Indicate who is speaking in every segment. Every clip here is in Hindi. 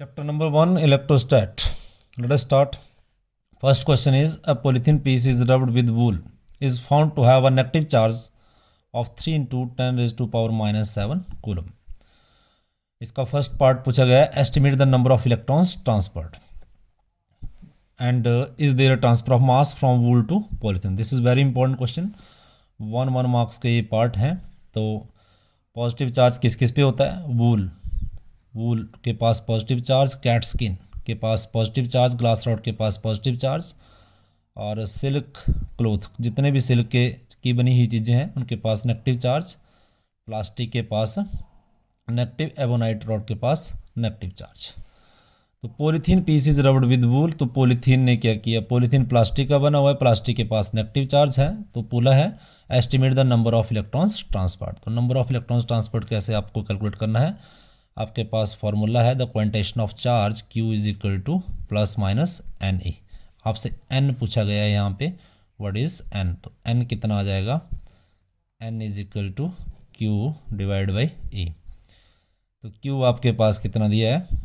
Speaker 1: Chapter number 1, electrostat. Let us start. First question is, a polythene piece is rubbed with wool is found to have a negative charge of 3 into 10 raised to power minus 7 coulomb. इसका फर्स्ट पार्ट पूछा गया है, estimate the number of electrons transferred and is there transfer of mass from wool to polythene. This is very important question. 1 marks के ये पार्ट हैं. तो पॉजिटिव चार्ज किस किस पे होता है? वूल के पास पॉजिटिव चार्ज, कैट स्किन के पास पॉजिटिव चार्ज, ग्लास रॉड के पास पॉजिटिव चार्ज, और सिल्क क्लोथ जितने भी सिल्क की बनी हुई चीज़ें हैं उनके पास नेगेटिव चार्ज, प्लास्टिक के पास नेगेटिव, एबोनाइट रॉड के पास नेगेटिव चार्ज. तो polythene piece is rubbed with wool. तो पॉलीथीन ने क्या किया? पॉलीथीन प्लास्टिक का बना हुआ है, प्लास्टिक के पास नेगेटिव चार्ज है, तो पूरा है estimate the number of electrons transferred. तो नंबर ऑफ इलेक्ट्रॉन्स ट्रांसफर्ड कैसे आपको कैलकुलेट करना है? आपके पास फॉर्मूला है the quantisation of charge Q is equal to plus minus n e. आपसे n पूछा गया है यहाँ पे, व्हाट इज n? तो n कितना आ जाएगा? n is equal to Q divide by E. तो Q आपके पास कितना दिया है?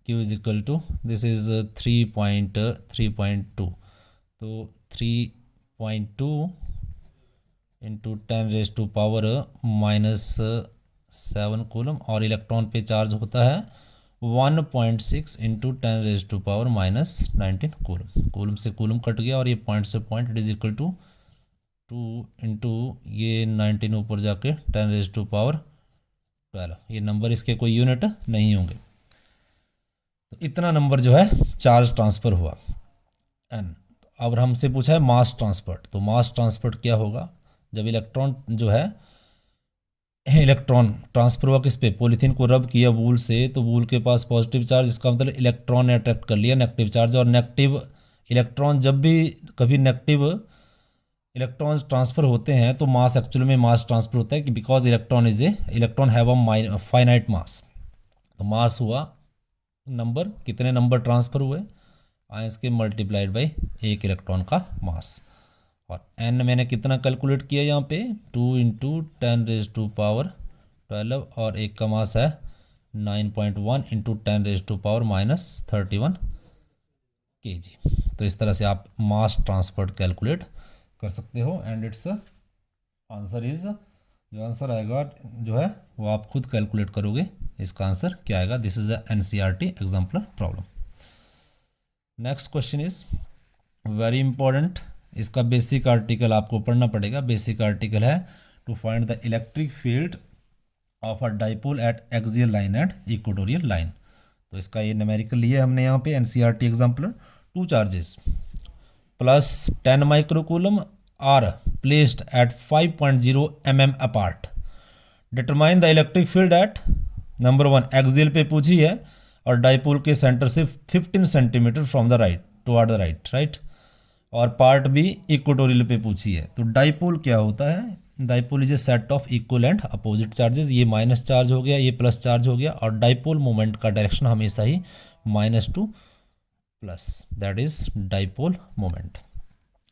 Speaker 1: Q is equal to, this is 3.2. तो 3.2 into 10 raise to power minus 7 coulomb, और इलेक्ट्रॉन पे चार्ज होता है 1.6 into 10 raise to power minus 19 coulomb. Coulomb से कूलम कट गया और ये पॉइंट से point, it is equal to 2 into ये 19 ऊपर जाके 10 रेज टू पावर 12. ये नंबर इसके कोई यूनिट नहीं होंगे. तो इतना नंबर जो है चार्ज ट्रांसफ़र हुआ n. अब हमसे पूछा है मास ट्रांसफर्ड. तो मास ट्रांसफर्ड क्या होगा? जब इलेक्ट्रॉन जो है, इलेक्ट्रॉन ट्रांसफर हुआ किस पे? पॉलीथीन को रब किया वूल से, तो वूल के पास पॉजिटिव चार्ज, इसका मतलब इलेक्ट्रॉन ने अट्रैक्ट कर लिया नेगेटिव चार्ज. और नेगेटिव इलेक्ट्रॉन, जब भी कभी नेगेटिव इलेक्ट्रॉन्स ट्रांसफ़र होते हैं तो मास एक्चुअल में मास ट्रांसफ़र होता है कि because electron have a finite mass. तो मास हुआ नंबर, कितने नंबर ट्रांसफ़र हुए आयंस के मल्टीप्लाइड बाई एक इलेक्ट्रॉन का मास. और n मैंने कितना कैलकुलेट किया यहाँ पे? 2 इंटू 10 रेज टू पावर 12, और एक का मास है 9.1 into 10 raise to power minus 31 kg. तो इस तरह से आप मास ट्रांसफर्ड कैलकुलेट कर सकते हो. एंड इट्स आंसर इज, जो आंसर आएगा जो है वो आप खुद कैलकुलेट करोगे. इसका आंसर क्या आएगा? This is a NCERT exemplar problem. Next question is very important. इसका बेसिक आर्टिकल आपको पढ़ना पड़ेगा. बेसिक आर्टिकल है to find the electric field of a dipole at axial line at equatorial line. तो इसका ये न्यूमेरिकल लिया हमने यहाँ पे NCERT exemplar. 2 charges plus 10 microcoulomb are placed at 5.0 mm apart. Determine the electric field at, number 1 axial पे पूछी है, और डाइपोल के सेंटर से 15 centimetre from the right toward the right. और पार्ट बी इक्वेटोरियल पे पूछी है. तो डाइपोल क्या होता है? Dipole is a set of equal and opposite charges. ये माइनस चार्ज हो गया, ये प्लस चार्ज हो गया, और डाइपोल मोमेंट का डायरेक्शन हमेशा ही minus to plus, that is dipole moment.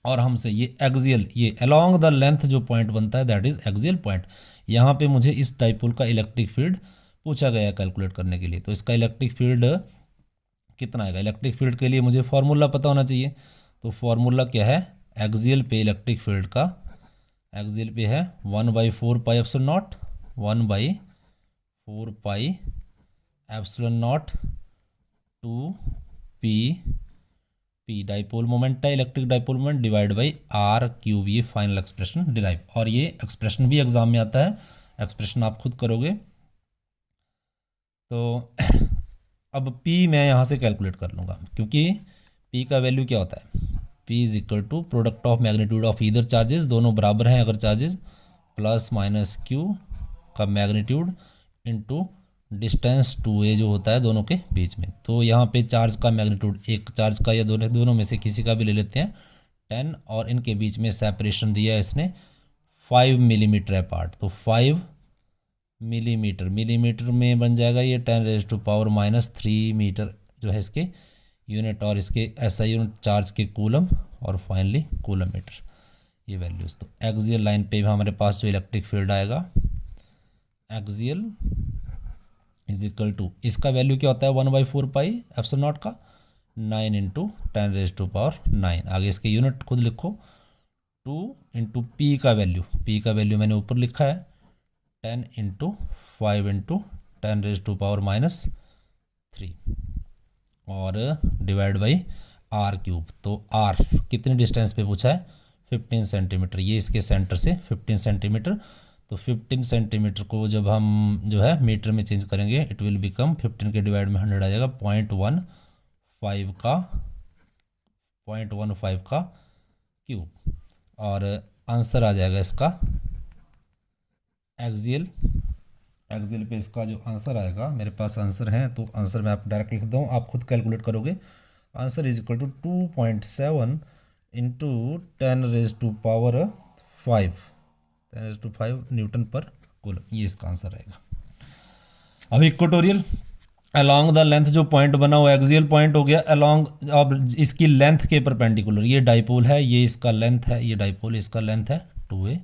Speaker 1: और हमसे ये एक्सियल, ये अलोंग द लेंथ जो पॉइंट बनता है दैट इज एक्सियल पॉइंट. यहाँ पे मुझे इस डाइपोल का इलेक्ट्रिक फील्ड पूछा गया कैलकुलेट करने के लिए. तो इसका इलेक्ट्रिक फील्ड कितना आएगा? इलेक्ट्रिक फील्ड के लिए मुझे फॉर्मूला पता होना चाहिए. तो फॉर्मूला क्या है? एक्सियल पे इलेक्ट्रिक फील्ड का, एक्सियल पे है 1/4 pi epsilon naught, 1/4 pi epsilon naught 2 p dipole moment है, electric dipole moment, divide by r cube. ये फाइनल एक्सप्रेशन डिराइव, और ये एक्सप्रेशन भी एग्जाम में आता है. एक्सप्रेशन आप खुद करोगे. तो अब p मैं यहाँ से कैलकुलेट कर लूँगा, क्योंकि p का वैल्यू क्या होता है? p is equal to product of magnitude of either charges, दोनों बराबर हैं अगर चार्जेस, प्लस माइनस q का मैग्नीट्यूड इंटू डिस्टेंस 2a जो होता है दोनों के बीच में. तो यहाँ पे चार्ज का मैग्नीट्यूड, एक चार्ज का या दोनों में से किसी का भी ले लेते हैं, 10, और इनके बीच में सेपरेशन दिया है इसने 5 मिलीमीटर अपार्ट. तो 5 मिलीमीटर में बन जाएगा ये 10 raise to power minus 3 meter जो है इसके यूनिट, और इसके SI यूनिट चार्ज के कूलम, और फाइनली कूलम मीटर ये वैल्यूज़. तो एक्सियल लाइन पे भी हमारे पास जो इलेक्ट्रिक फील्ड आएगा, एक्सियल इज इक्वल टू, इसका वैल्यू क्या होता है 1/4 पाई एप्सिलॉन नॉट का, 9 × 10⁻⁹ आगे इसके यूनिट खुद लिखो, 2 × पी का वैल्यू मैंने ऊपर लिखा है 10 × 5 × 10⁻³ और डिवाइड बाई r³। तो r कितने डिस्टेंस पे पूछा है 15 सेंटीमीटर, ये इसके सेंटर से 15 सेंटीमीटर। तो 15 सेंटीमीटर को जब हम जो है मीटर में चेंज करेंगे इट विल बिकम 15 के डिवाइड में 100 आ जाएगा 0.15 का क्यूब, और आंसर आ जाएगा इसका एक्सियल पे इसका जो आंसर आएगा, मेरे पास आंसर है तो आंसर मैं आप डायरेक्ट लिख दूँ, आप खुद कैलकुलेट करोगे। Answer is equal to 2.7 × 10⁵ newton per coulomb, ये इसका आंसर रहेगा। अब इक्वेटोरियल अलोंग द लेंथ जो पॉइंट बना हुआ एक्सियल पॉइंट हो गया अलोंग, अब इसकी लेंथ के परपेंडिकुलर, ये डाइपोल है, ये इसका लेंथ है, ये डाइपोल इसका लेंथ है 2a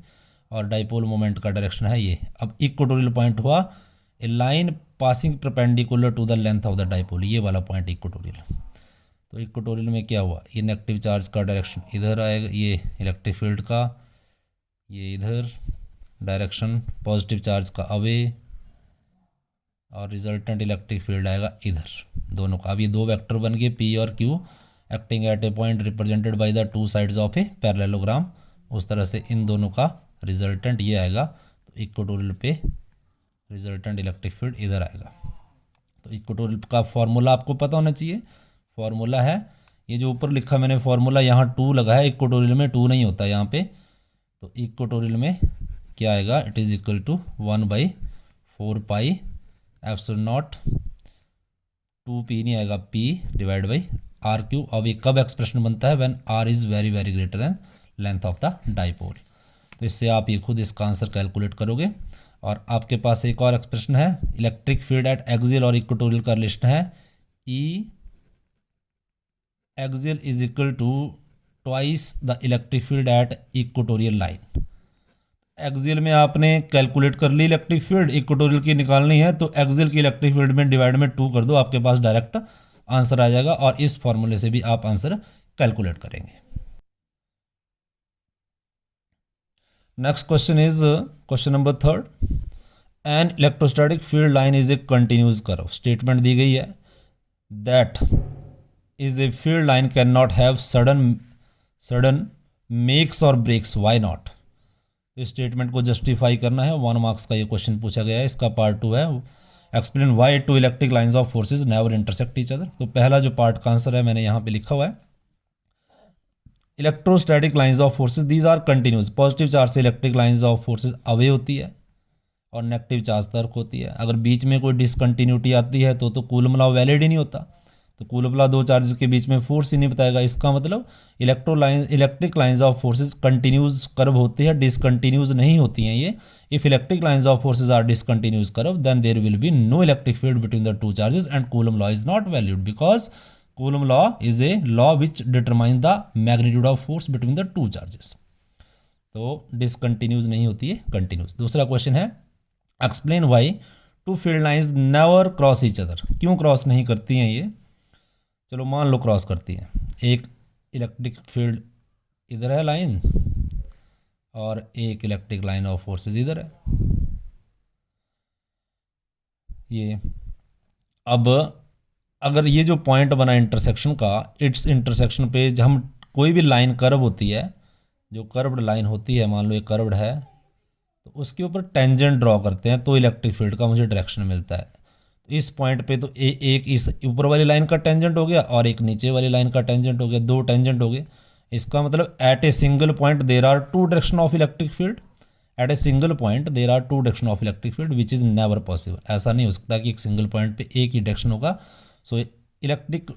Speaker 1: और डाइपोल मोमेंट का डायरेक्शन है ये। अब इक्वेटोरियल पॉइंट हुआ a line passing perpendicular to the length of the dipole, ये वाला पॉइंट इक्वेटोरियल। तो इक्वेटोरियल में क्या हुआ, ये नेगेटिव चार्ज का डायरेक्शन इधर आएगा, ये इलेक्ट्रिक फील्ड का ये इधर डायरेक्शन, पॉजिटिव चार्ज का अवे और रिजल्टेंट इलेक्ट्रिक फील्ड आएगा इधर, दोनों का। अब ये दो वेक्टर बन गए P और Q acting at a point represented by the two sides of a parallelogram, उस तरह से इन दोनों का रिजल्टेंट ये आएगा। तो इक्वेटोरियल पे रिजल्टेंट इलेक्ट्रिक फील्ड इधर आएगा। तो इक्वेटोरियल का फॉर्मूला आपको पता होना चाहिए, फॉर्मूला है ये जो ऊपर लिखा मैंने फॉर्मूला, यहाँ 2 लगा है, इक्वेटोरियल में 2 नहीं होता यहाँ पे। तो इक्वेटोरियल में क्या आएगा, it is equal to 1/4 pi epsilon not 2p नहीं आएगा p डिवाइड बाई r³। अब ये कब एक्सप्रेशन बनता है, when r is very very greater than length of the dipole. तो इससे आप ये खुद इसका आंसर कैलकुलेट करोगे। और आपके पास एक और एक्सप्रेशन है, इलेक्ट्रिक फील्ड एट एक्सियल और इक्वेटोरियल का रिलेशन है E axial is equal to twice the electric field at equatorial line. Axial में आपने कैलकुलेट कर ली इलेक्ट्रिक फील्ड, इक्वेटोरियल की निकालनी है तो एक्सियल की इलेक्ट्रिक फील्ड में डिवाइड में 2 कर दो, आपके पास डायरेक्ट आंसर आ जाएगा और इस फॉर्मूले से भी आप आंसर कैलकुलेट करेंगे। Next question is question number 3, an electrostatic field line is a continuous curve. Statement दी गई है that is a field line can not have sudden makes और ब्रेक्स, व्हाई नॉट। इस स्टेटमेंट को जस्टिफाई करना है, 1 मार्क्स का ये क्वेश्चन पूछा गया है। इसका पार्ट 2 है, explain why two electric lines of forces never intersect each other. तो पहला जो पार्ट का आंसर है मैंने यहाँ पे लिखा हुआ है, electrostatic lines of forces these are continuous. Positive charge से electric lines of forces away होती है और नेगेटिव चार्ज तर्क होती है। अगर बीच में कोई डिसकंटिन्यूटी आती है तो कूलम लॉ वैलिड ही नहीं होता। तो कूलम लॉ दो चार्जेस के बीच में फोर्स ही नहीं बताएगा। इसका मतलब electric lines of forces continuous curve होती है, डिसकंटिन्यूस नहीं होती हैं ये। If electric lines of forces are discontinuous curve then there will be no electric field between the two charges and Coulomb law is not valid because Coulomb law is a law which determine the magnitude of force between the two charges. तो डिसकंटिन्यूस नहीं होती है, कंटिन्यूस। दूसरा क्वेश्चन है, explain why to field lines never cross each other. क्यों क्रॉस नहीं करती हैं ये? चलो मान लो क्रॉस करती हैं। एक इलेक्ट्रिक फील्ड इधर है लाइन और एक इलेक्ट्रिक लाइन ऑफ फोर्सेस इधर है ये। अब अगर ये जो पॉइंट बना इंटरसेक्शन का, इट्स इंटरसेक्शन पे हम कोई भी लाइन कर्व होती है, जो कर्व्ड लाइन होती है, मान लो ये कर्व्ड है, तो उसके ऊपर टेंजेंट ड्रॉ करते हैं तो इलेक्ट्रिक फील्ड का मुझे डायरेक्शन मिलता है। इस पॉइंट पे तो एक इस ऊपर वाली लाइन का टेंजेंट हो गया और एक नीचे वाली लाइन का टेंजेंट हो गया, दो टेंजेंट हो गए। इसका मतलब at a single point there are two direction of electric field. At a single point there are two direction of electric field which is never possible. ऐसा नहीं हो सकता कि एक सिंगल पॉइंट पे एक ही डायरेक्शन होगा। So electric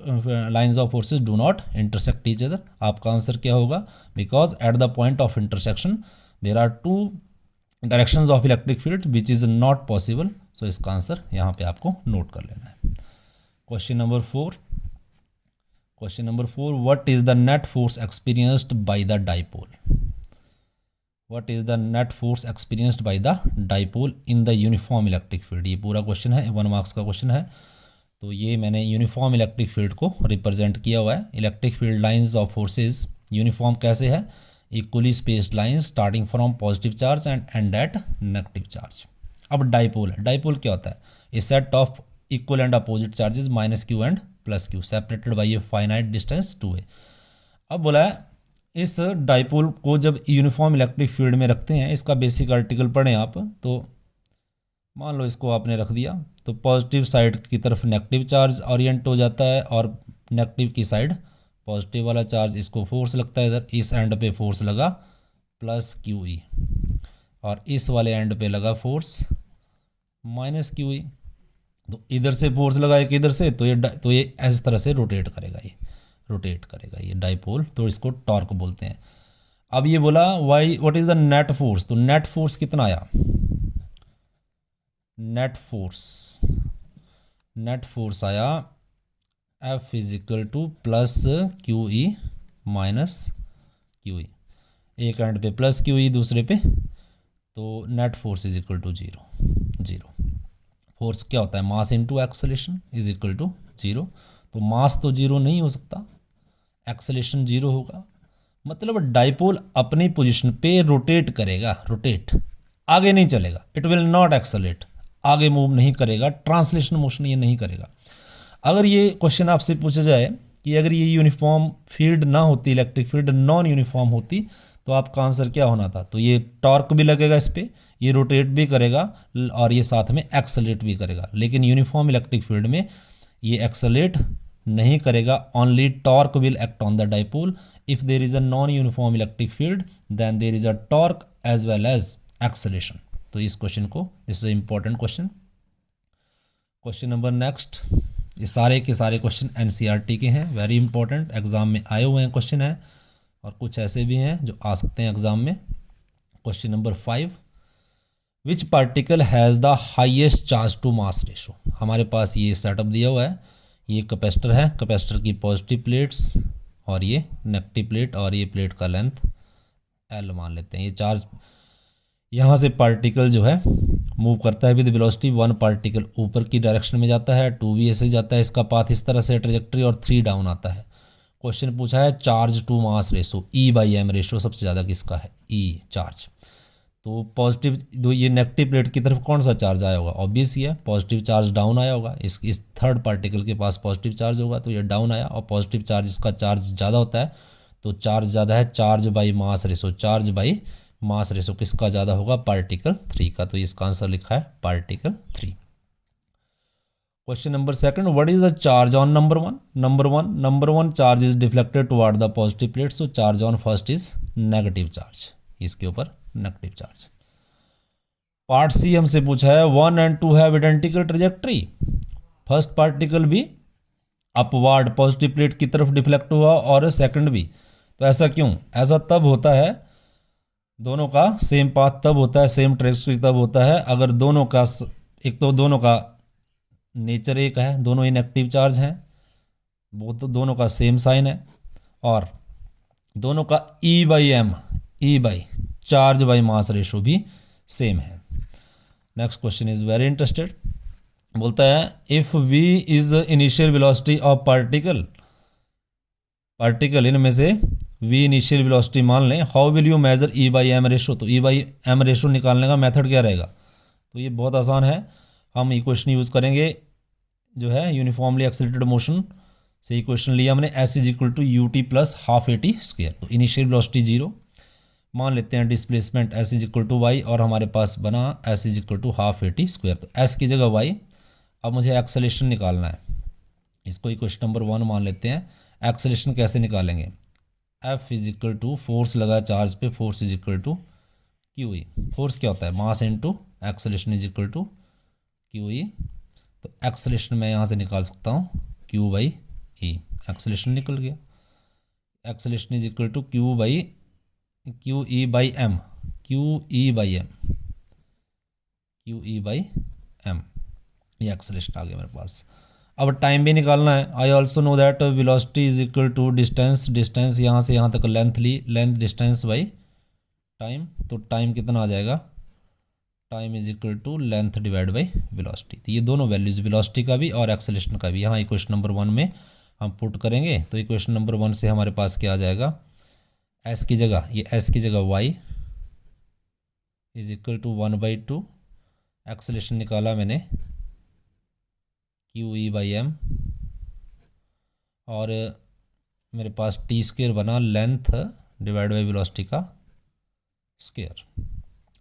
Speaker 1: lines of forces do not intersect each other. आपका आंसर क्या होगा? Because at the point of intersection there are two directions of electric field which is not possible. So इसका आंसर यहाँ पे आपको नोट कर लेना है। Question number 4, what is the net force experienced by the dipole. What is the net force experienced by the dipole in the uniform electric field. ये पूरा क्वेश्चन है, 1 मार्क्स का क्वेश्चन है। तो ये मैंने यूनिफॉर्म इलेक्ट्रिक फील्ड को रिप्रेजेंट किया हुआ है। Electric field lines of forces uniform कैसे है, equally spaced lines starting from positive charge and end at negative charge. अब डाइपोल है, डाइपोल क्या होता है, a set of equal and opposite charges minus q and plus q separated by a finite distance 2a। अब बोला है इस डाइपोल को जब यूनिफॉर्म इलेक्ट्रिक फील्ड में रखते हैं, इसका बेसिक आर्टिकल पढ़ें आप, तो मान लो इसको आपने रख दिया तो पॉजिटिव साइड की तरफ नेगेटिव चार्ज ओरिएंट हो जाता है और नेगेटिव की साइड पॉजिटिव वाला चार्ज, इसको फोर्स लगता है इधर, इस एंड पे फोर्स लगा प्लस क्यू ई और इस वाले एंड पे लगा फोर्स माइनस क्यू ई। तो इधर से फोर्स लगा एक इधर से, तो ये इस तरह से रोटेट करेगा, ये रोटेट करेगा ये डाइपोल, तो इसको टॉर्क बोलते हैं। अब ये बोला why what is the net force, तो नेट फोर्स कितना आया, नेट फोर्स आया F is equal to plus Q E minus Q E, एक एंड पे प्लस क्यू ई दूसरे पे, तो net force is equal to zero. Force क्या होता है, mass into acceleration is equal to zero. तो मास तो जीरो नहीं हो सकता, एक्सेलेरेशन जीरो होगा, मतलब डाइपोल अपनी पोजीशन पे रोटेट करेगा, रोटेट आगे नहीं चलेगा, इट विल नॉट एक्सेलेरेट, आगे मूव नहीं करेगा, ट्रांसलेशन मोशन ये नहीं करेगा। अगर ये क्वेश्चन आपसे पूछा जाए कि अगर ये यूनिफॉर्म फील्ड ना होती, इलेक्ट्रिक फील्ड नॉन यूनिफॉर्म होती, तो आपका आंसर क्या होना था, तो ये टॉर्क भी लगेगा इस पर, ये रोटेट भी करेगा और ये साथ में एक्सेलरेट भी करेगा। लेकिन यूनिफॉर्म इलेक्ट्रिक फील्ड में ये एक्सेलरेट नहीं करेगा, only torque will act on the dipole. If there is a non uniform electric field then there is a torque as well as acceleration. तो इस क्वेश्चन को, this is important question. Question number next, ये सारे के सारे क्वेश्चन एनसीईआरटी के हैं, वेरी इंपॉर्टेंट, एग्जाम में आए हुए हैं क्वेश्चन हैं, और कुछ ऐसे भी हैं जो आ सकते हैं एग्जाम में। Question number 5, which particle has the highest charge to mass ratio. हमारे पास ये सेटअप दिया हुआ है, ये कैपेसिटर है, कैपेसिटर की पॉजिटिव प्लेट्स और ये नेगेटिव प्लेट, और ये प्लेट का लेंथ L मान लेते हैं। ये चार्ज यहाँ से पार्टिकल जो है मूव करता है विद वेलोसिटी, 1 पार्टिकल ऊपर की डायरेक्शन में जाता है, 2 भी ऐसे जाता है, इसका पाथ इस तरह से ट्रेजेक्ट्री, और 3 डाउन आता है। क्वेश्चन पूछा है charge to mass ratio, E/m ratio सबसे ज़्यादा किसका है, E चार्ज। तो पॉजिटिव, दो ये नेगेटिव प्लेट की तरफ कौन सा चार्ज आया होगा, ऑब्वियस ही है, पॉजिटिव चार्ज डाउन आया होगा, इस थर्ड पार्टिकल के पास पॉजिटिव चार्ज होगा तो ये डाउन आया, और पॉजिटिव चार्ज इसका चार्ज ज़्यादा होता है, तो चार्ज ज़्यादा है, charge by mass ratio, charge by mass ratio किसका ज़्यादा होगा, पार्टिकल 3 का। तो इसका आंसर लिखा है particle 3। Question number 2, what is the charge on number 1। Number one charge is deflected toward the positive plate, so charge on first is negative charge, इसके ऊपर नेगेटिव चार्ज। पार्ट सी हमसे पूछा है 1 and 2 have identical trajectory, first particle भी अपवार्ड पॉजिटिव प्लेट की तरफ डिफ्लेक्ट हुआ और सेकंड भी, तो ऐसा क्यों, ऐसा तब होता है, दोनों का सेम पाथ तब होता है, सेम ट्रेजेक्ट्री तब होता है अगर दोनों का, एक तो दोनों का नेचर एक है, दोनों ही नेगेटिव चार्ज हैं, वो तो दोनों का सेम साइन है, और दोनों का E by charge by mass ratio भी सेम है। Next question is very interested, बोलता है if v is initial velocity of particle, इनमें से v इनिशियल वेलोसिटी मान लें, how will you measure E/m ratio. तो E/m रेशो निकालने का मेथड क्या रहेगा, तो ये बहुत आसान है, हम इक्वेशन यूज़ करेंगे जो है यूनिफॉर्मली एक्सेलरेटेड मोशन से इक्वेशन लिया हमने, S is equal to ut plus half AT square. तो इनिशियल वेलोसिटी 0 मान लेते हैं, displacement S is equal to Y, और हमारे पास बना S is equal to half AT square, तो S की जगह y। अब मुझे एक्सेलेरेशन निकालना है, इसको इक्वेशन नंबर 1 मान लेते हैं। एक्सेलेरेशन कैसे निकालेंगे, F is equal to force लगा चार्ज पे, force is equal to Q E, force क्या होता है, mass into acceleration is equal to Q E. तो एक्सेलेरेशन मैं यहाँ से निकाल सकता हूँ Q बाई ई, एक्सेलेरेशन निकल गया, acceleration is equal to Q E by M, ये एक्सेलेरेशन आ गया मेरे पास। अब टाइम भी निकालना है, I also know that velocity is equal to distance, यहाँ से यहाँ तक लेंथ ली, लेंथ डिस्टेंस बाई टाइम, तो टाइम कितना आ जाएगा, time is equal to length divide by velocity. तो ये दोनों वैल्यूज वेलोसिटी का भी और एक्सेलरेशन का भी यहाँ इक्वेशन नंबर 1 में हम पुट करेंगे। तो इक्वेशन नंबर 1 से हमारे पास क्या आ जाएगा, एस की जगह, ये एस की जगह Y is equal to 1/2, acceleration निकाला मैंने क्यू ई बाई एम, और मेरे पास टी स्क्वेयर बना लेंथ डिवाइड बाई वेलोसिटी का स्क्वायर।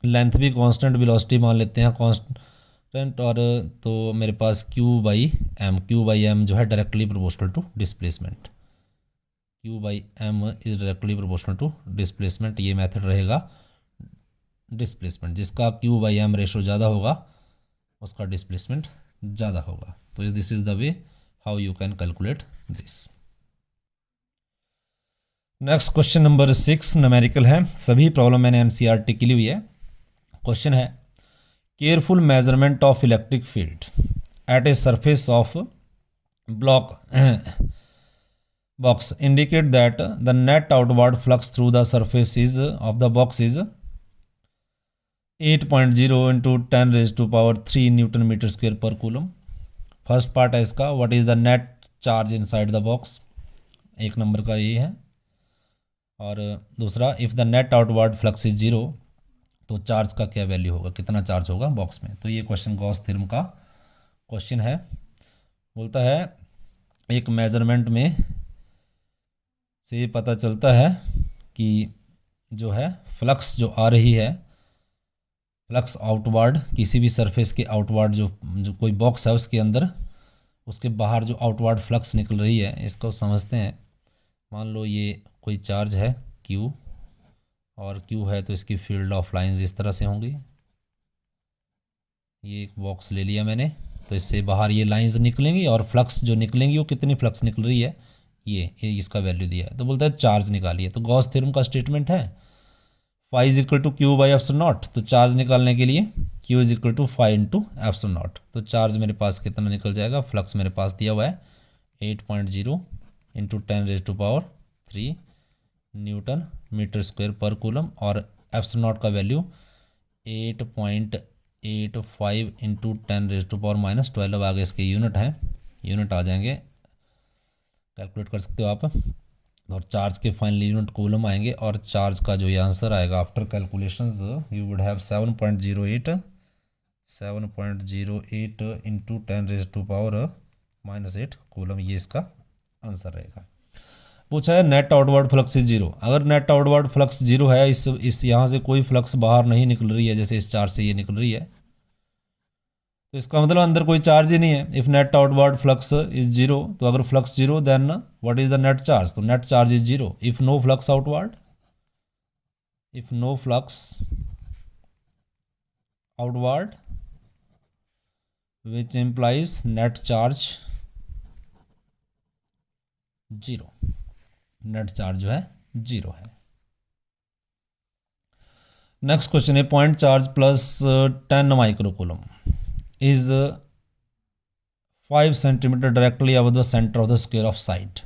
Speaker 1: लेंथ भी कांस्टेंट, वेलोसिटी मान लेते हैं कांस्टेंट, और तो मेरे पास क्यू बाई एम जो है directly proportional to displacement, Q by M is directly proportional to displacement. ये मेथड रहेगा डिस्प्लेसमेंट, जिसका क्यू बाई एम रेशो ज़्यादा होगा उसका डिस्प्लेसमेंट ज़्यादा होगा। तो this is the way how you can calculate this. Next question number 6 numerical है, सभी प्रॉब्लम मैंने एनसीईआरटी की ली हुई है। क्वेश्चन है, careful measurement of electric field at a surface of block box indicate that the net outward flux through the surface is of the box is 8.0 into 10 raised to power 3 newton meter square per coulomb. First part है इसका, what is the net charge inside the box, एक नंबर का ये है। और दूसरा, if the net outward flux is 0, तो चार्ज का क्या वैल्यू होगा, कितना चार्ज होगा बॉक्स में। तो ये क्वेश्चन गॉस थ्योरम का क्वेश्चन है। बोलता है एक मेजरमेंट में से ये पता चलता है कि जो है फ्लक्स जो आ रही है, फ्लक्स आउटवर्ड किसी भी सरफेस के आउटवर्ड जो कोई बॉक्स है उसके अंदर, उसके बाहर जो आउटवर्ड फ्लक्स निकल रही है, इसको समझते हैं। मान लो ये कोई चार्ज है Q, और Q है तो इसकी फील्ड ऑफ लाइंस इस तरह से होंगी। ये एक बॉक्स ले लिया मैंने, तो इससे बाहर ये लाइंस निकलेंगी, और फ्लक्स जो निकलेंगी वो कितनी फ्लक्स निकल रही है, ये इसका वैल्यू दिया है। तो बोलता है चार्ज निकालिए। तो गॉस थ्योरम का स्टेटमेंट है phi is equal to Q by epsilon not. तो चार्ज निकालने के लिए Q is equal to phi into epsilon not. तो चार्ज मेरे पास कितना निकल जाएगा, फ्लक्स मेरे पास दिया हुआ है 8.0 into 10 raise to power 3 newton meter square per coulomb, और एप्सिलॉन नॉट का value 8.85 into 10 raise to power -12। आगे इसके यूनिट हैं, यूनिट आ जाएंगे, कैलकुलेट कर सकते हो आप। और चार्ज के फाइनल यूनिट कूलम आएंगे, और चार्ज का जो ये आंसर आएगा after calculations, you would have 7.08 into 10 raise to power -8 coulomb, ये इसका आंसर रहेगा। पूछा है नेट आउटवर्ड फ्लक्स इज 0। अगर नेट आउटवर्ड फ्लक्स 0 है, इस यहाँ से कोई फ्लक्स बाहर नहीं निकल रही है, जैसे इस चार्ज से ये निकल रही है, तो इसका मतलब अंदर कोई चार्ज ही नहीं है। If net outward flux is 0, तो अगर flux 0 then what is the net charge, तो net charge is 0। If no flux outward, if no flux outward which implies net charge 0, net charge जो है 0 है। नेक्स्ट क्वेश्चन है, point charge plus 10 microcoulomb is 5 centimeter directly above the center of the square of side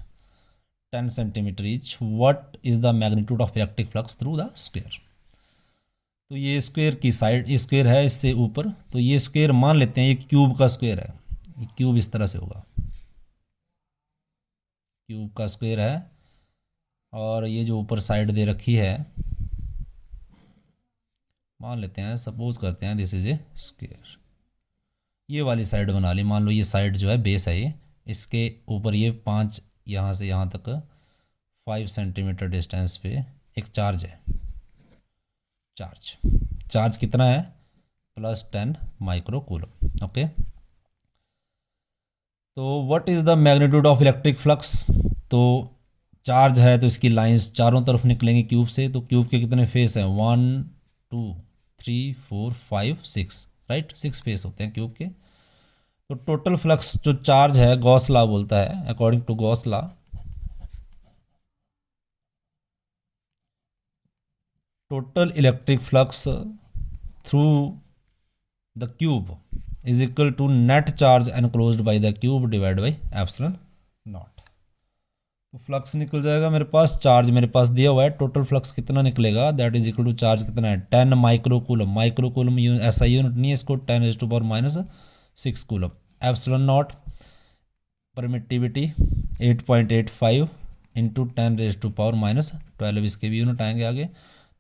Speaker 1: 10 centimeter each. What is the magnitude of electric flux through the square? तो ये स्क्वायर की साइड, ये स्क्वायर है इससे ऊपर, तो ये स्क्वायर मान लेते हैं ये क्यूब का स्क्वायर है, ये क्यूब इस तरह से होगा, क्यूब का स्क्वायर है, और ये जो ऊपर साइड दे रखी है मान लेते हैं, सपोज करते हैं दिस इज ए स्क्वायर। ये वाली साइड बना ली, मान लो ये साइड जो है बेस है, ये इसके ऊपर ये 5 यहाँ से यहाँ तक 5 सेंटीमीटर डिस्टेंस पे एक चार्ज है। चार्ज कितना है, प्लस 10 माइक्रोकूलम। ओके, तो what is the magnitude of electric flux. तो चार्ज है तो इसकी लाइंस चारों तरफ निकलेंगी क्यूब से, तो क्यूब के कितने फेस हैं, 1 2 3 4 5 6, राइट, 6 फेस होते हैं क्यूब के। तो टोटल फ्लक्स जो चार्ज है, गॉस लॉ बोलता है, according to Gauss law, total electric flux through the cube is equal to net charge enclosed by the cube divide by epsilon not. तो फ्लक्स निकल जाएगा मेरे पास, चार्ज मेरे पास दिया हुआ है, टोटल फ्लक्स कितना निकलेगा, that is equal to charge कितना है 10 माइक्रोकूलम। माइक्रोकूलम ऐसा यूनिट नहीं है, इसको 10⁻⁻6 coulomb. Epsilon not permittivity 8.85 into 10⁻⁻12, इसके भी यूनिट आएंगे आगे।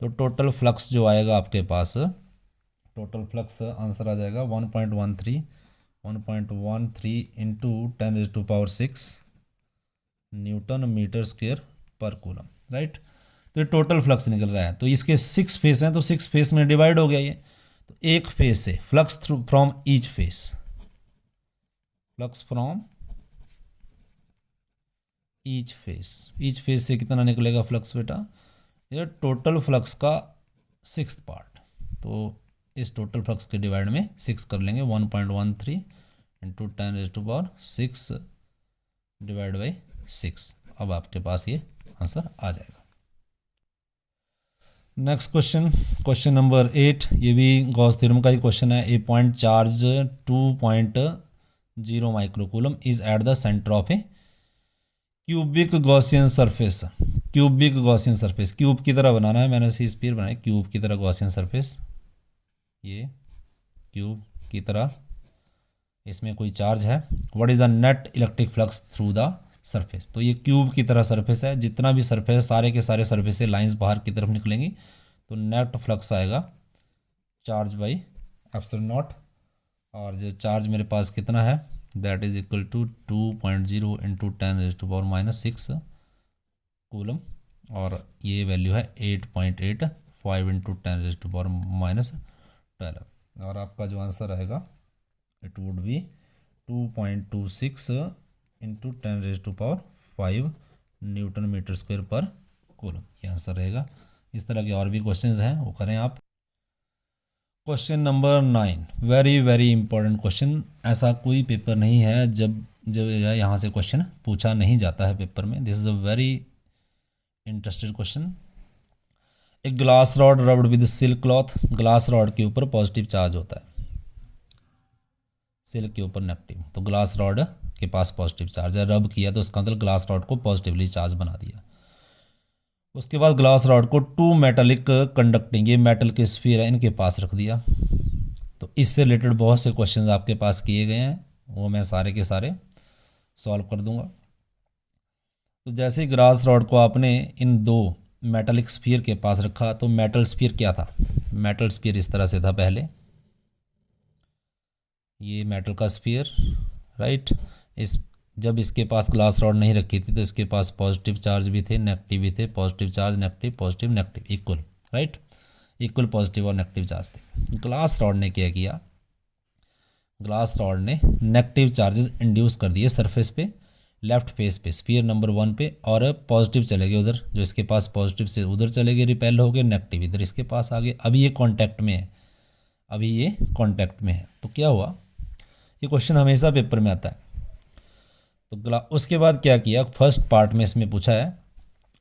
Speaker 1: तो टोटल फ्लक्स जो आएगा आपके पास, टोटल फ्लक्स आंसर आ जाएगा 1.13 into 10⁻6 Newton meter square per coulomb, right. तो ये टोटल फ्लक्स निकल रहा है। तो इसके 6 फेस हैं, तो 6 फेस में डिवाइड हो गया ये। तो एक फेस से flux through from each face, flux from each face से कितना निकलेगा फ्लक्स बेटा, ये टोटल फ्लक्स का 6th पार्ट। तो इस टोटल फ्लक्स के डिवाइड में 6 कर लेंगे, 1.13 इंटू 10⁻6 डिवाइड बाई 6। अब आपके पास ये आंसर आ जाएगा। नेक्स्ट क्वेश्चन, क्वेश्चन नंबर 8, ये भी गॉस थ्योरम का ही क्वेश्चन है। A point charge 2.0 microcoulomb is at the centre of a cubic Gaussian surface. Cubic Gaussian surface, cube की तरह बनाना है, मैंने इसे स्फीयर बनाया क्यूब की तरह गॉसियन सरफेस, ये क्यूब की तरह, इसमें कोई चार्ज है। What is the net electric flux through the surface. तो ये क्यूब की तरह सरफेस है, जितना भी सरफेस है सारे के सारे सरफेस से लाइंस बाहर की तरफ निकलेंगी, तो नेट फ्लक्स आएगा चार्ज बाई एप्सिलॉन नॉट। और जो चार्ज मेरे पास कितना है, that is equal to 2.0 into 10⁻6 coulomb, और ये वैल्यू है 8.85 इंटू 10⁻12। और आपका जो आंसर रहेगा it would be 2.26 into 10⁻5 newton meter square per coulomb, ये आंसर रहेगा। इस तरह के और भी क्वेश्चंस हैं, वो करें आप। Question number 9, very very important question. ऐसा कोई पेपर नहीं है जब यहाँ से क्वेश्चन पूछा नहीं जाता है पेपर में। This is a very interested question. एक glass rod rubbed with silk cloth, glass rod के ऊपर पॉजिटिव चार्ज होता है, सिल्क के ऊपर नेगेटिव। तो ग्लास रॉड के पास पॉजिटिव चार्ज है, रब किया तो उसका मतलब ग्लास रॉड को पॉजिटिवली चार्ज बना दिया। उसके बाद ग्लास रॉड को 2 मेटालिक कंडक्टिंग, ये मेटल के स्फीयर है, इनके पास रख दिया। तो इससे रिलेटेड बहुत से क्वेश्चंस आपके पास किए गए हैं, वो मैं सारे के सारे सॉल्व कर दूंगा। तो जैसे ही ग्लास रॉड को आपने इन 2 मेटालिक स्फीयर के पास रखा, तो मेटल स्फीयर क्या था, मेटल स्फीयर इस तरह से था पहले, ये मेटल का स्फीयर, राइट। इस जब इसके पास ग्लास रॉड नहीं रखी थी तो इसके पास पॉजिटिव चार्ज भी थे, नेगेटिव भी थे, positive charge negative, positive negative, equal, right, equal positive और नेगेटिव चार्ज थे। ग्लास रॉड ने क्या किया, ग्लास रॉड ने नेगेटिव चार्जेस इंड्यूस कर दिए सरफेस पे, लेफ्ट फेस पे, स्फीयर नंबर 1 पे, और पॉजिटिव चले गए उधर, जो इसके पास पॉजिटिव से उधर चले गए, रिपेल हो गए, नेगेटिव इधर इसके पास आ गए। अभी ये कॉन्टैक्ट में है, अभी ये कॉन्टैक्ट में है। तो क्या हुआ, ये क्वेश्चन हमेशा पेपर में आता है। तो उसके बाद क्या किया, फर्स्ट पार्ट में इसमें पूछा है,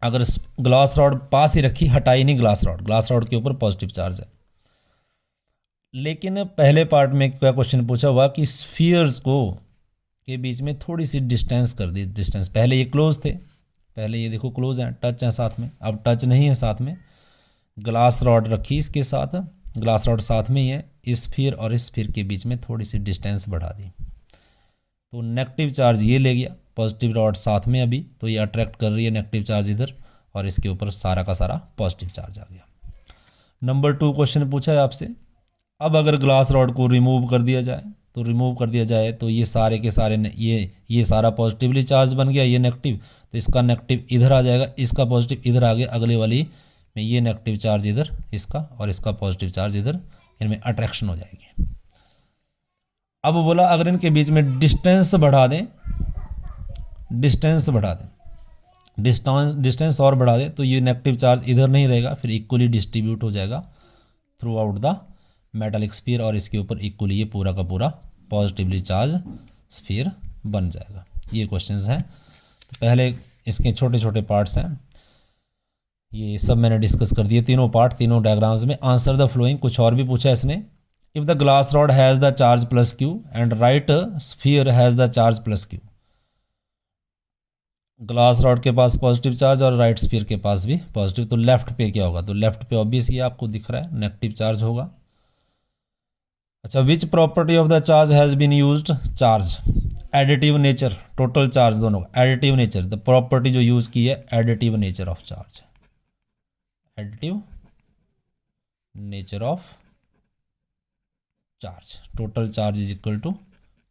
Speaker 1: अगर ग्लास रॉड पास ही रखी, हटाई नहीं ग्लास रॉड, ग्लास रॉड के ऊपर पॉजिटिव चार्ज है। लेकिन पहले पार्ट में क्या क्वेश्चन पूछा हुआ कि स्फीयर्स को के बीच में थोड़ी सी डिस्टेंस कर दी, डिस्टेंस, पहले ये क्लोज थे, पहले ये देखो क्लोज हैं, टच हैं साथ में, अब टच नहीं है साथ में, ग्लास रॉड रखी इसके साथ, ग्लास रॉड साथ में ही है, इस स्फीयर और इस स्फीयर के बीच में थोड़ी सी डिस्टेंस बढ़ा दी, तो नेगेटिव चार्ज ये ले गया, पॉजिटिव रॉड साथ में अभी, तो ये अट्रैक्ट कर रही है नेगेटिव चार्ज इधर, और इसके ऊपर सारा का सारा पॉजिटिव चार्ज आ गया। नंबर 2 क्वेश्चन पूछा है आपसे, अब अगर ग्लास रॉड को रिमूव कर दिया जाए, तो रिमूव कर दिया जाए तो ये सारे के सारे ये सारा पॉजिटिवली चार्ज बन गया, ये नेगेटिव, तो इसका नेगेटिव इधर आ जाएगा, इसका पॉजिटिव इधर आ गया, अगले वाली में ये नेगेटिव चार्ज इधर इसका, और इसका पॉजिटिव चार्ज इधर, इनमें अट्रैक्शन हो जाएगी। अब बोला अगर इनके बीच में डिस्टेंस बढ़ा दें, डिस्टेंस बढ़ा दें, डिस्टेंस और बढ़ा दें, तो ये नेगेटिव चार्ज इधर नहीं रहेगा, फिर इक्वली डिस्ट्रीब्यूट हो जाएगा through out the metallic sphere, और इसके ऊपर इक्वली ये पूरा का पूरा पॉजिटिवली चार्ज स्फीयर बन जाएगा। ये क्वेश्चंस हैं। तो पहले इसके छोटे छोटे पार्ट्स हैं, ये सब मैंने डिस्कस कर दिए, तीनों पार्ट, तीनों डायग्राम्स में। आंसर द फ्लोइंग, कुछ और भी पूछा है इसने। If the glass rod has the charge plus Q and right sphere has the charge plus Q, glass rod के पास पॉजिटिव चार्ज और राइट स्फीयर के पास भी पॉजिटिव, तो लेफ्ट पे क्या होगा, तो लेफ्ट पे ऑब्वियस ये आपको दिख रहा है नेगेटिव चार्ज होगा। अच्छा, which property of the charge has been used, charge additive nature, total charge दोनों का एडिटिव नेचर, द प्रॉपर्टी जो यूज की है additive nature of charge, additive nature of charge, total charge is equal to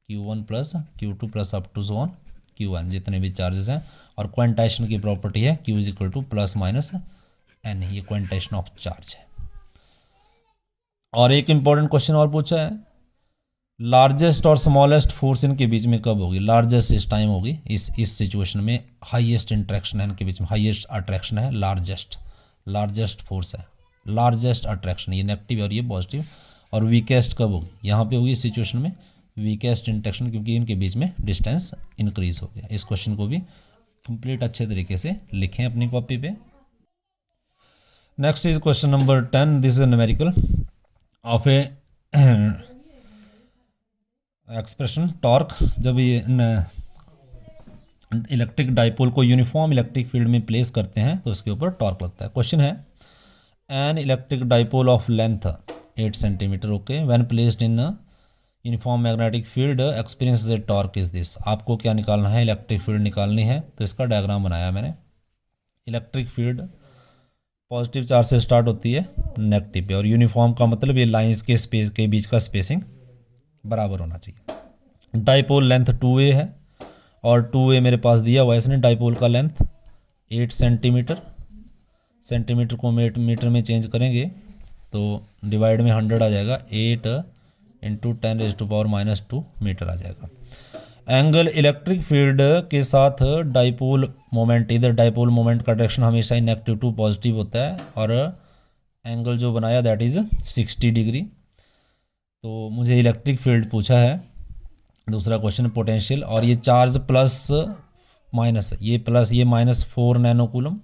Speaker 1: Q1 plus Q2 plus up to so on Q1, जितने भी चार्जेस हैं। और क्वांटाइजेशन की प्रॉपर्टी है Q is equal to plus minus N, ये क्वांटाइजेशन ऑफ चार्ज है। और एक इंपॉर्टेंट क्वेश्चन और पूछा है, लार्जेस्ट और स्मॉलेस्ट फोर्स इनके बीच में कब होगी, लार्जेस्ट इस टाइम होगी, इस सिचुएशन में हाईएस्ट इंट्रैक्शन है इनके बीच में, हाईएस्ट अट्रैक्शन है, लार्जेस्ट फोर्स है, लार्जेस्ट अट्रैक्शन, ये नेगेटिव और ये पॉजिटिव। और वीकेस्ट कब होगी, यहाँ पे होगी इस सिचुएशन में वीकेस्ट इंट्रैक्शन, क्योंकि इनके बीच में डिस्टेंस इंक्रीज हो गया। इस क्वेश्चन को भी कंप्लीट अच्छे तरीके से लिखें अपनी कॉपी पे। Next is question number 10, this is numerical of A expression torque, जब ये इलेक्ट्रिक डाइपोल को यूनिफॉर्म इलेक्ट्रिक फील्ड में प्लेस करते हैं तो उसके ऊपर टॉर्क लगता है। क्वेश्चन है, an electric dipole of length 8 centimetre, okay, when placed in uniform magnetic field experience A torque is this. आपको क्या निकालना है, इलेक्ट्रिक फील्ड निकालनी है, तो इसका डायग्राम बनाया मैंने। इलेक्ट्रिक फील्ड पॉजिटिव चार्ज से स्टार्ट होती है नेगेटिव पे, और यूनिफॉर्म का मतलब ये लाइंस के स्पेस के बीच का स्पेसिंग बराबर होना चाहिए। डाइपोल लेंथ 2a है, और 2a मेरे पास दिया हुआ है इसने, डाइपोल का लेंथ 8 सेंटीमीटर, सेंटीमीटर को मीटर में चेंज करेंगे तो डिवाइड में 100 आ जाएगा, 8 इंटू 10⁻⁻2 मीटर आ जाएगा। एंगल इलेक्ट्रिक फील्ड के साथ डाइपोल मोमेंट, इधर डाइपोल मोमेंट का डायरेक्शन हमेशा ही नेगेटिव टू पॉजिटिव होता है, और एंगल जो बनाया दैट इज़ 60 डिग्री। तो मुझे इलेक्ट्रिक फील्ड पूछा है। दूसरा क्वेश्चन पोटेंशियल, और ये चार्ज प्लस माइनस, ये प्लस ये माइनस 4 नैनो कूलम,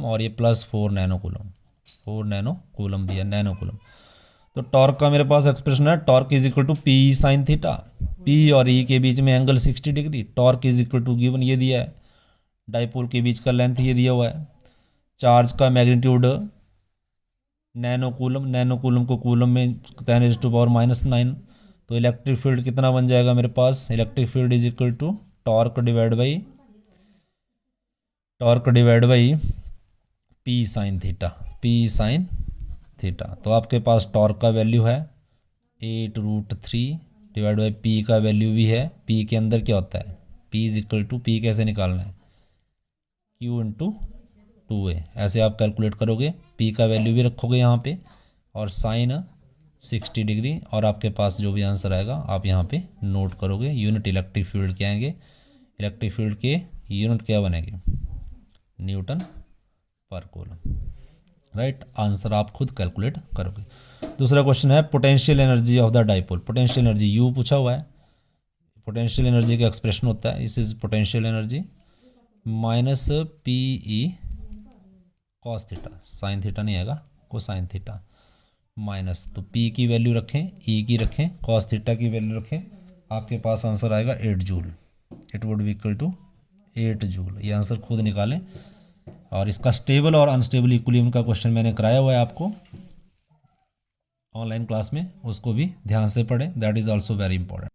Speaker 1: और ये प्लस 4 नैनो कूलम दिया, नैनो कूलम। तो टॉर्क का मेरे पास एक्सप्रेशन है, torque is equal to P sine theta, P और ई के बीच में angle 60 degree, torque is equal to given ये दिया है, डाइपोल के बीच का लेंथ ये दिया हुआ है, चार्ज का मैग्नीट्यूड नैनो कूलम को कूलम में 10⁻⁻9, तो इलेक्ट्रिक फील्ड कितना बन जाएगा मेरे पास, electric field is equal to torque divide by P sine theta. तो आपके पास टॉर्क का वैल्यू है 8√3 डिवाइड बाई पी का वैल्यू भी है, पी के अंदर क्या होता है, P is equal to, P कैसे निकालना है, Q इंटू 2a, ऐसे आप कैलकुलेट करोगे, पी का वैल्यू भी रखोगे यहाँ पे, और साइन 60 डिग्री, और आपके पास जो भी आंसर आएगा आप यहाँ पे नोट करोगे। यूनिट इलेक्ट्रिक फील्ड क्या आएंगे, इलेक्ट्रिक फील्ड के यूनिट क्या बनेंगे, Newton per coulomb, right. Answer आप खुद कैलकुलेट करोगे। दूसरा क्वेश्चन है, potential energy of the dipole, potential energy you पूछा हुआ है, पोटेंशियल एनर्जी का एक्सप्रेशन होता है, इस is potential energy minus P E cos theta, sine theta नहीं आएगा, कोसाइन थीटा, माइनस, तो पी की वैल्यू रखें, ई की रखें, कॉस थीटा की वैल्यू रखें, आपके पास आंसर आएगा 8 joule, it would be equal to 8 joule. ये आंसर खुद निकालें। और इसका स्टेबल और अनस्टेबल इक्विलिब्रियम का क्वेश्चन मैंने कराया हुआ है आपको ऑनलाइन क्लास में, उसको भी ध्यान से पढ़ें, that is also very important.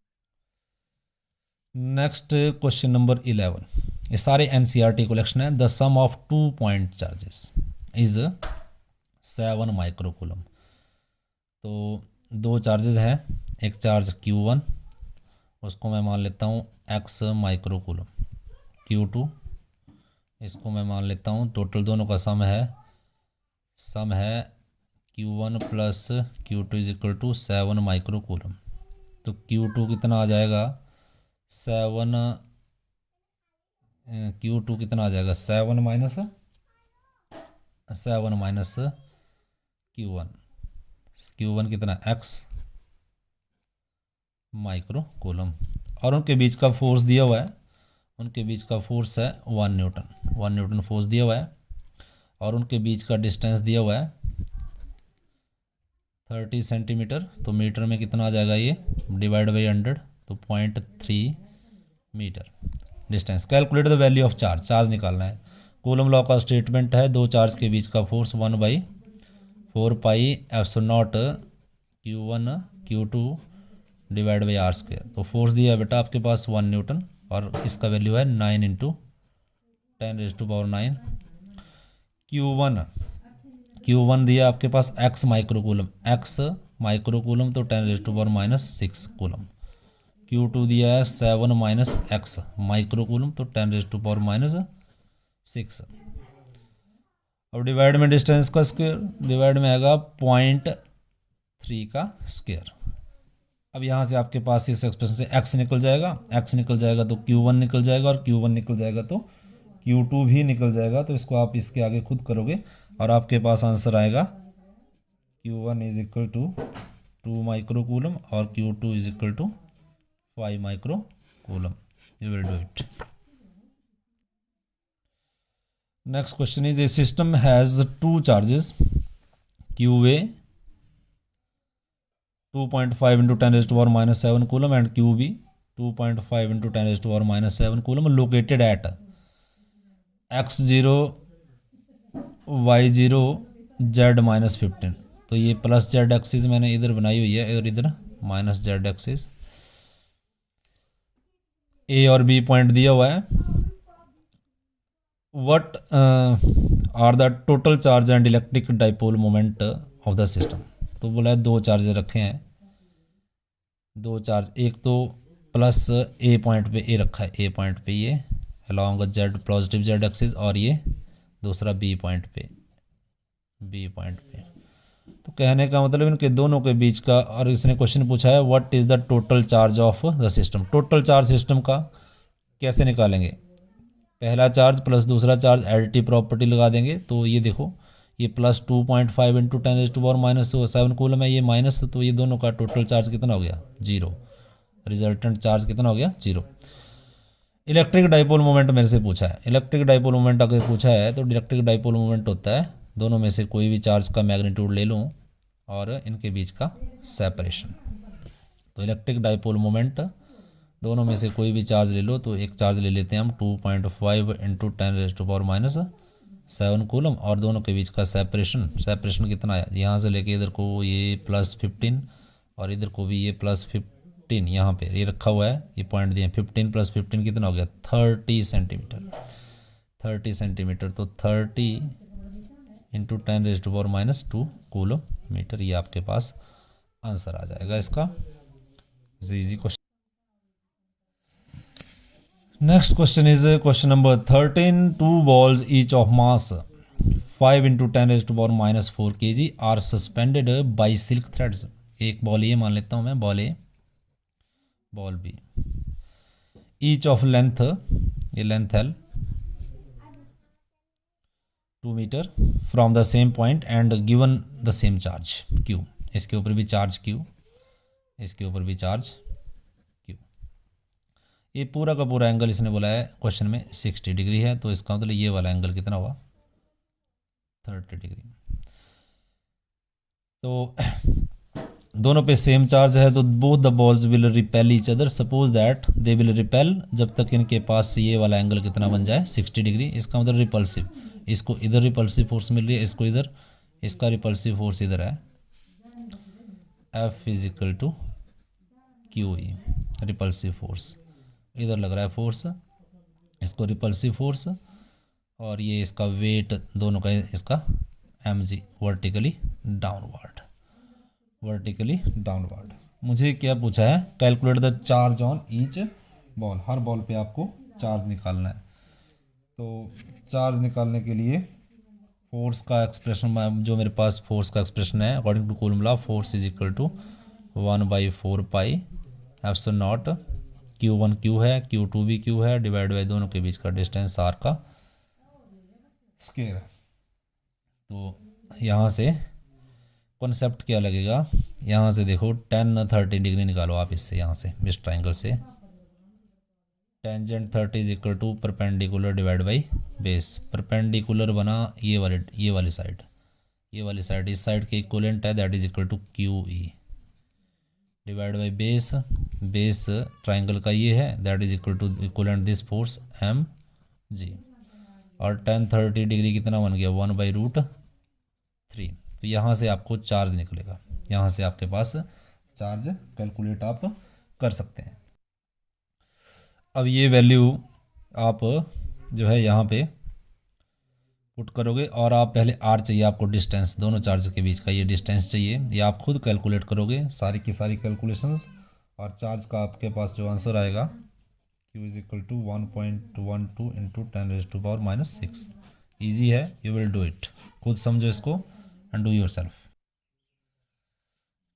Speaker 1: Next question number 11, ये सारे NCERT कलेक्शन है। The sum of 2 point charges is 7 microcoulomb. तो 2 चार्जेस हैं, एक चार्ज Q1, उसको मैं मान लेता हूँ x माइक्रोकूलम, Q2 इसको मैं मान लेता हूँ, टोटल दोनों का सम है Q1 plus Q2 is equal to 7 microcoulomb. तो Q2 कितना आ जाएगा, Q2 कितना आ जाएगा, 7 माइनस Q1 कितना, x माइक्रोकूलम, और उनके बीच का फोर्स दिया हुआ है, उनके बीच का फोर्स है 1 न्यूटन फोर्स दिया हुआ है, और उनके बीच का डिस्टेंस दिया हुआ है 30 सेंटीमीटर, तो मीटर में कितना आ जाएगा ये, डिवाइड बाई 100, तो 0.3 meter. Distance. Calculate the value of charge, charge निकालना है। कूलम लॉ का स्टेटमेंट है दो चार्ज के बीच का force 1/4πε0 Q1 Q2 divide by R square. तो फोर्स दिया है बेटा आपके पास 1 न्यूटन और इसका वैल्यू है 9 × 10⁹ Q1 दिया आपके पास x माइक्रोकूलम, x माइक्रोकूलम तो 10⁻⁻6 कूलम। Q2 दिया है 7 - x माइक्रोकूलम तो 10⁻⁻6। अब डिवाइड में डिस्टेंस का स्क्वायर, डिवाइड में आएगा 0.3 का स्क्वायर। अब यहाँ से आपके पास इस एक्सप्रेशन से x निकल जाएगा, x निकल जाएगा तो Q1 निकल जाएगा और Q1 निकल जाएगा तो Q2 भी निकल जाएगा। तो इसको आप इसके आगे खुद करोगे और आपके पास आंसर आएगा Q1 = 2 माइक्रोकूलम और Q2 = 5 microcoulomb. You will do it. Next question is a system has 2 charges QA 2.5 × 10⁻⁻7 coulomb and QB 2.5 × 10⁻⁻7 coulomb located at x0 y0 z -15। तो ये प्लस जेड एक्सिस मैंने इधर बनाई हुई है और इधर माइनस जेड एक्सिस। ए और बी पॉइंट दिया हुआ है। What are the total charge and electric dipole moment of the system. तो बोला है दो चार्ज रखे हैं, दो चार्ज, एक तो प्लस ए पॉइंट पे ए रखा है, ए पॉइंट पे ये along Z positive Z axis और ये दूसरा बी पॉइंट पे, बी पॉइंट पे। तो कहने का मतलब इनके दोनों के बीच का, और इसने क्वेश्चन पूछा है what is the total charge of the system. Total charge system का कैसे निकालेंगे, पहला चार्ज प्लस दूसरा चार्ज एडिटिव प्रॉपर्टी लगा देंगे। तो ये देखो ये प्लस 2.5 × 10⁻⁻7 कूलम है, ये माइनस, तो ये दोनों का टोटल चार्ज कितना हो गया 0। रिजल्टेंट चार्ज कितना हो गया 0। इलेक्ट्रिक डाइपोल मोमेंट मेरे से पूछा है। इलेक्ट्रिक डाइपोल मोमेंट अगर पूछा है तो इलेक्ट्रिक डाइपोल मोमेंट होता है दोनों में से कोई भी चार्ज का मैग्नीट्यूड ले लूँ और इनके बीच का सेपरेशन। तो इलेक्ट्रिक डाइपोल मोमेंट दोनों में से कोई भी चार्ज ले लो, तो एक चार्ज ले लेते हैं हम 2.5 × 10⁻⁷ कूलम और दोनों के बीच का सेपरेशन कितना है, यहाँ से लेके इधर को ये +15 और इधर को भी ये +15, यहाँ पे ये रखा हुआ है, ये पॉइंट दिए 15 + 15 कितना हो गया 30 सेंटीमीटर। 30 सेंटीमीटर तो 30 × 10⁻⁻2 कूलम मीटर, ये आपके पास आंसर आ जाएगा इसका। Easy question. Next question is question number 13। 2 balls each of mass 5 × 10⁻⁻4 kg are suspended by silk threads. एक बॉल ये मान लेता हूँ मैं, ball A ball B, each of length, ये length L 2 metre from the same point and given the same charge Q। इसके ऊपर भी चार्ज Q, इसके ऊपर भी चार्ज Q। ये पूरा का पूरा एंगल इसने बोला है क्वेश्चन में 60 डिग्री है, तो इसका मतलब ये वाला एंगल कितना हुआ 30 डिग्री। तो दोनों पे सेम चार्ज है तो both the balls will repel each other. Suppose that they will repel जब तक इनके पास ये वाला एंगल कितना बन जाए 60 डिग्री। इसका मतलब रिपल्सिव, इसको इधर रिपल्सिव फोर्स मिल रही है, इसको इधर, इसका रिपल्सिव फोर्स इधर है F = QE। रिपल्सिव फोर्स इधर लग रहा है फोर्स, इसको रिपल्सिव फोर्स, और ये इसका वेट दोनों का इसका mg vertically downward, vertically downward. मुझे क्या पूछा है, calculate the charge on each ball. Her ball पे आपको चार्ज निकालना है। तो चार्ज निकालने के लिए फोर्स का एक्सप्रेशन, जो मेरे पास फोर्स का एक्सप्रेशन है according to coulomb law, force = 1/4πε0 Q1 Q है, Q2 भी Q है, डिवाइड बाई दोनों के बीच का डिस्टेंस R का स्क्वायर है। तो यहाँ से कॉन्सेप्ट क्या लगेगा, यहाँ से देखो 10 30 डिग्री निकालो आप इससे, यहाँ से इस ट्राइंगल से tangent 30 = perpendicular divide by base. Perpendicular बना ये वाली साइड, ये वाली साइड इस साइड के इक्वलेंट है, that is equal to QE। Divide by base, base triangle का ये है, that is equal to equivalent this force M G, और tan 30 डिग्री कितना बन गया 1/√3। तो यहाँ से आपको चार्ज निकलेगा, यहाँ से आपके पास चार्ज कैलकुलेट आप कर सकते हैं। अब ये वैल्यू आप जो है यहाँ पे पुट करोगे, और आप पहले आर चाहिए आपको, डिस्टेंस दोनों चार्ज के बीच का ये डिस्टेंस चाहिए, ये आप खुद कैलकुलेट करोगे सारी की सारी कैलकुलेशंस, और चार्ज का आपके पास जो आंसर आएगा Q is equal to 1.12 into 10⁻⁻⁶। Easy है, यू विल डू इट, खुद समझो इसको and do yourself.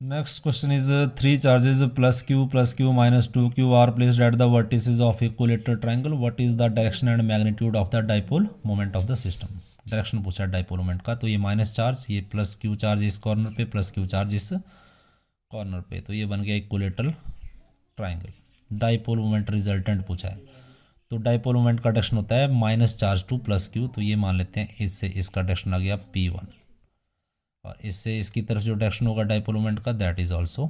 Speaker 1: Next question is 3 charges +Q minus 2Q are placed at the vertices of equilateral triangle, what is the direction and magnitude of the dipole moment of the system. Direction पूछा है डाइपोल मोमेंट का, तो ये माइनस चार्ज, ये +Q चार्ज इस कॉर्नर पे, +Q चार्ज इस कॉर्नर पे, तो ये बन गया equilateral triangle. Dipole moment resultant पूछा है, तो डाइपोल मोमेंट का डायरेक्शन होता है माइनस चार्ज टू +Q, तो ये मान लेते हैं इससे इसका डायरेक्शन आ गया P1, और इससे इसकी तरफ जो डायरेक्शन होगा डाइपोल मोमेंट का दैट इज ऑल्सो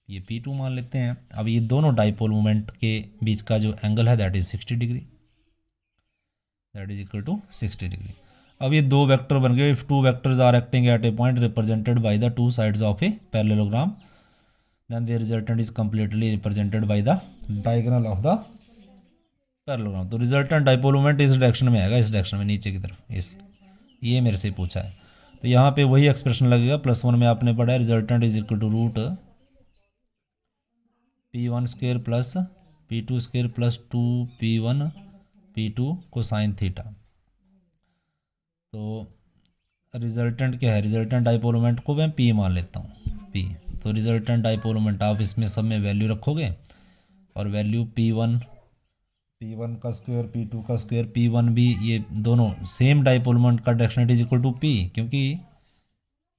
Speaker 1: ये P2 मान लेते हैं। अब ये दोनों डाइपोल मोमेंट के बीच का जो एंगल है that is 60 degree, that is equal to 60 degree. अब ये दो वेक्टर बन गए, if two vectors are acting at a point represented by the two sides of a parallelogram, then the resultant is completely represented by the diagonal of the parallelogram। तो resultant dipole moment इस डायरेक्शन में आएगा, इस डायरेक्शन में नीचे की तरफ, इस ये मेरे से पूछा है, तो यहाँ पे वही एक्सप्रेशन लगेगा, +1 में आपने पढ़ा है resultant is equal to √P1² plus P2² plus 2P1 P2 cosine theta. तो रिजल्टेंट क्या है, रिजल्टेंट डाइपोल मोमेंट को मैं P मान लेता हूँ, P। तो रिजल्टेंट डाइपोल मोमेंट आप इसमें सब में वैल्यू रखोगे, और वैल्यू P1 का स्क्वायर P2 का स्क्वायर, P1 भी, ये दोनों सेम डाइपोल मोमेंट का direction is equal to P, क्योंकि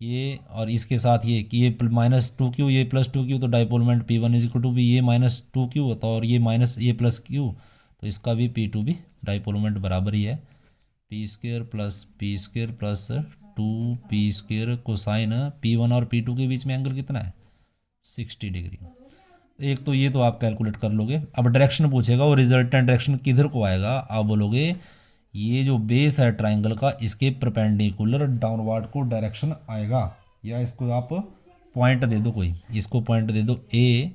Speaker 1: ये और इसके साथ ये कि ये -2Q ये +2Q, तो dipole moment P1 is equal to भी ये -2Q होता है, और ये माइनस ये +Q, तो इसका भी P2 भी डाइपोल मोमेंट बराबर ही है, P² plus P² plus 2P² cosine P1 और P2 के बीच में एंगल कितना है 60 डिग्री। एक तो ये तो आप कैलकुलेट कर लोगे। अब डायरेक्शन पूछेगा, वो रिजल्टेंट डायरेक्शन किधर को आएगा, आप बोलोगे ये जो बेस है ट्राइंगल का इसके परपेंडिकुलर डाउनवर्ड को डायरेक्शन आएगा, या इसको आप पॉइंट दे दो, कोई इसको पॉइंट दे दो A,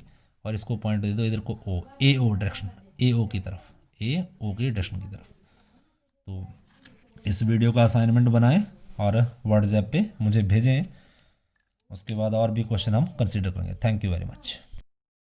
Speaker 1: और इसको पॉइंट दे दो इधर को O, AO डायरेक्शन, AO की तरफ, AO के डायरेक्शन की तरफ। तो इस वीडियो का असाइनमेंट बनाएं और व्हाट्सएप पे मुझे भेजें, उसके बाद और भी क्वेश्चन हम कंसीडर करेंगे। Thank you very much.